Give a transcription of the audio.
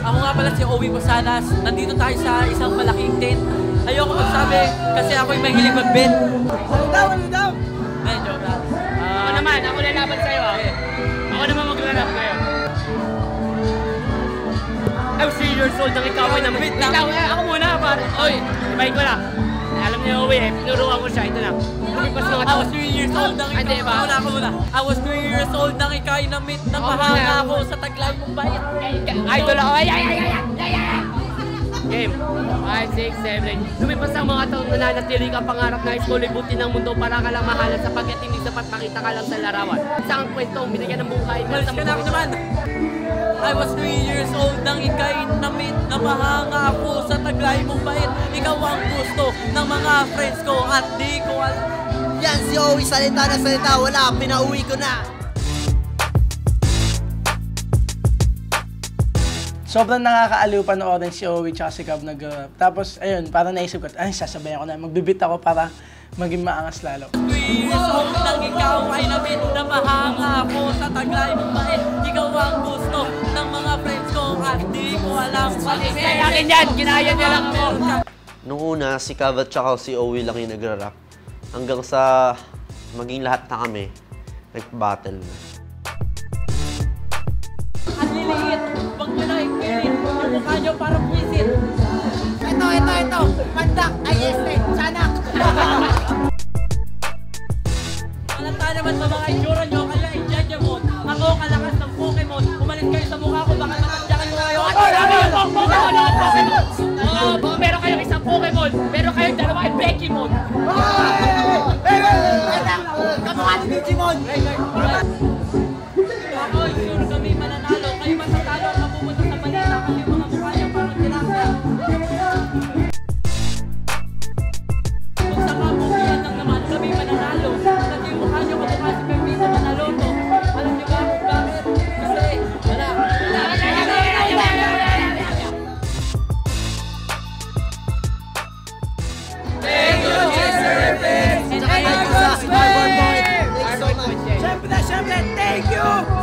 Ako nga pala si Owie Posadas. Nandito tayo sa isang malaking tent. Ayoko magsabi kasi ako'y mahilig mag-bet. Ano daw? Ngayon, joke lang. Ako naman, ako lalaban sa'yo. Ako naman maglalap ngayon. I'm 3 years old nang ikaw ay naman. Wait lang, ako muna pare. Oy, ibahin ko lang. Alam niyo, Owie, tinuruan ko siya. Ito lang. I was 3 years old nang ikaw. Ako muna. I was 3 years old nang ikaw ay namit na mahanga ako sa taglay mong bayat. Idol ako. Game. 5, 6, 7, 8. Lumipas ang mga taon na nanatili ka pangarap na school ay buti ng mundo para ka lang mahalan sapagkat hindi sapat makita ka lang sa larawan. Isang kwentong binigyan ng buhay. Malis ka na ako naman. I was 3 years old nang ika'y namit na mahanga ako sa taglay mong bait. Ikaw ang gusto ng mga friends ko at di ko alam. Yan si Owie, salita na salita, wala, pinauwi ko na. Sobrang nakakaaliw panoorin si Owie tsaka si Cab nag-rap. Tapos, ayun, parang naisip ko, ay, sasabayan ko na, magbibit ako para maging maangas lalo. 3 years old nang ikaw ay namit na mahanga ako sa taglay mong bait. Ikaw ang gusto ng mga friends ko at di ko alam. Kaya akin yan, ginaya niya lang ako. Nung una, si Cab at tsaka si Owie lang yung nagra-rap. Hanggang sa maging lahat na kami, nag-battle na. Ang liliit, wag mo na ipilit. Ang mukha nyo parang puwisit. Ito, mandak, ayeste, sanak. Malata naman sa mga itsura nyo, kaya i-judgemon. Ako kalakas ng Pokemon. Umalit kayo sa mukha ko, baka matandyakan ko kayo. Meron kayong isang Pokemon, meron kayong dalawa ay Bekimon. Kamukha ni Digimon. Ako, sure kami mananalo. Kayo matatalo ang mapupunta sa balita kasi yung mga mukha nyo parang tilapia. Kung sa kamukian lang naman kami mananalo. Kasi yung mukha nyo kamukha si Pepito Manaloto. Alam nyo ba kung bakit? Kasi wala. Thank you, Mr. Philippines! Thank you, Skyboard Boy! Thank you so much! Siyempre, thank you!